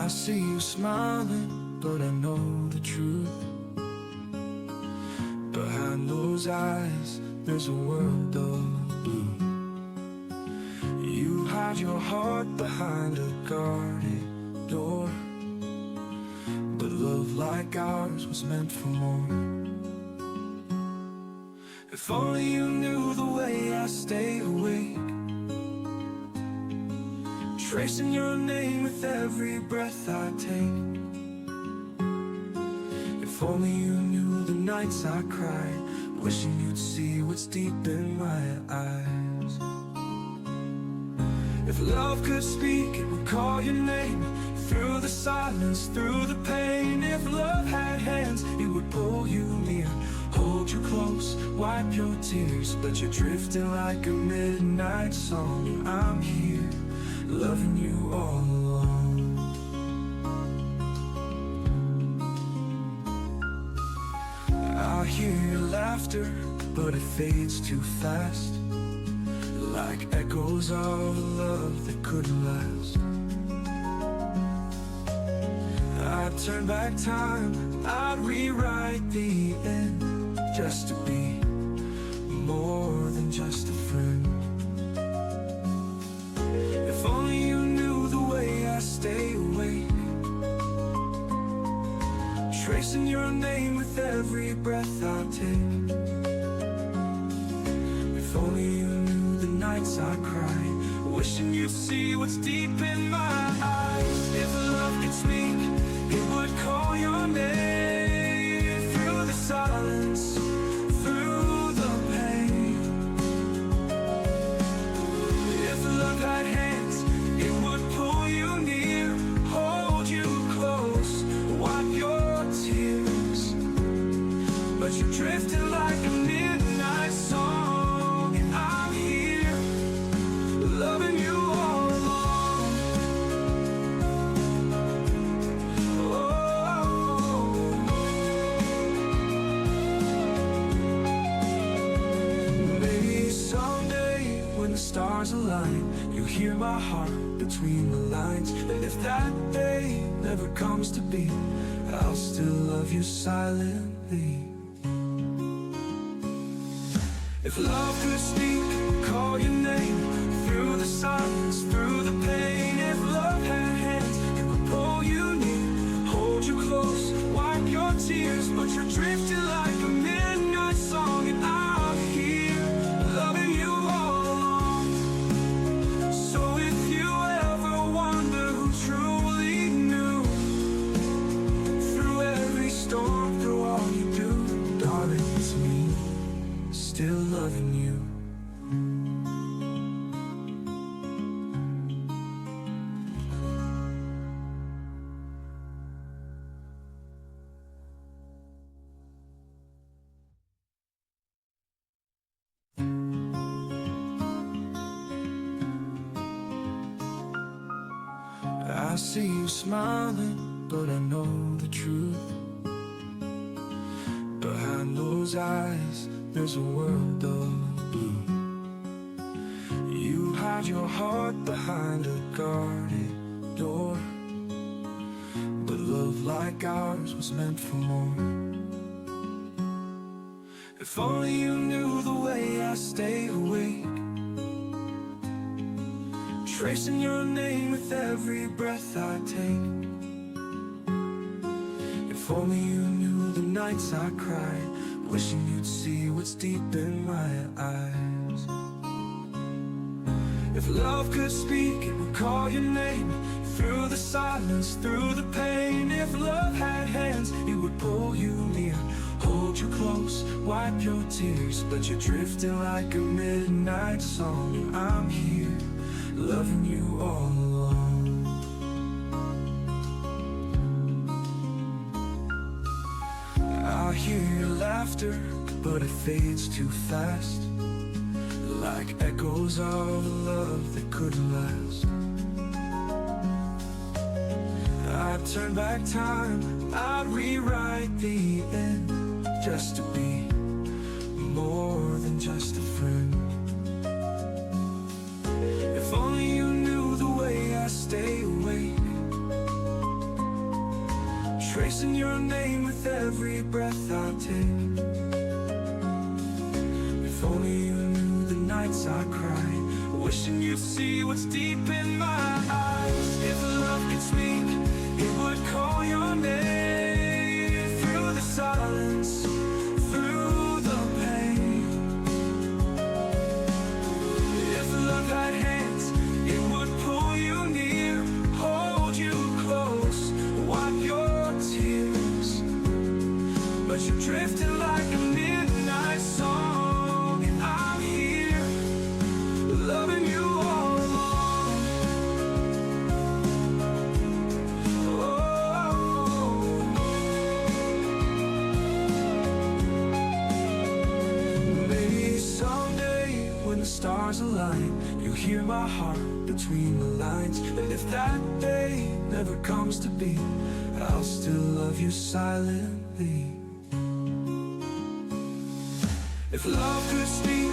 I see you smiling, but I know the truth. Behind those eyes, there's a world of blue. You hide your heart behind a guarded door, but love like ours was meant for more. If only you knew the way I stay awake, tracing your name with every breath I take. If only you knew the nights I cried, wishing you'd see what's deep in my eyes. If love could speak, it would call your name, through the silence, through the pain. If love had hands, it would pull you near, hold you close, wipe your tears. But you're drifting like a midnight song. I'm here, loving you all along. I hear your laughter, but it fades too fast, like echoes of a love that couldn't last. I'd turn back time, I'd rewrite the end, just to be more than just a friend. If only you knew the way I stay awake, tracing your name with every breath I take. If only you knew the nights I cry, wishing you'd see what's deep in my eyes. If love could speak, it would call your name, through the silence, through the pain. If love had hands, it would pull you near, hold you close, wipe your tears. But you're drifting like a midnight song, and I'm here, loving you all along. Oh, maybe someday when the stars align, you'll hear my heart between the lines. And if that day never comes to be, I'll still love you silently. If love could speak, call your name, through the silence, through the pain. If love had hands, it would pull you near, hold you close, wipe your tears. But you're drifting like a midnight song, and I'm here, loving you all along. So if you ever wonder who truly knew, through every storm, through all you do, darling, it's me, still loving you. I see you smiling, but I know the truth. Behind those eyes, there's a world of blue. You hide your heart behind a guarded door, but love like ours was meant for more. If only you knew the way I stay awake, tracing your name with every breath I take. If only you knew the nights I cried, wishing you'd see what's deep in my eyes. If love could speak, it would call your name, through the silence, through the pain. If love had hands, it would pull you near, hold you close, wipe your tears. But you're drifting like a midnight song. I'm here, loving you all along. I hear your laughter, but it fades too fast, like echoes of a love that couldn't last. I'd turn back time, I'd rewrite the end, just to be more than just a friend. If only you knew the way I stay awake, chanting your name with every breath I take. If only you knew the nights I cry, wishing you'd see what's deep in my eyes. If love could speak, it would call your name through the silence, through the pain. If love had hands, it would pull you near, hold you close, wipe your tears. But you're drifting like a midnight song, and I'm here, loving you all along. Oh, maybe someday when the stars align, you'll hear my heart between the lines. And if that day never comes to be, I'll still love you silently. If love could speak,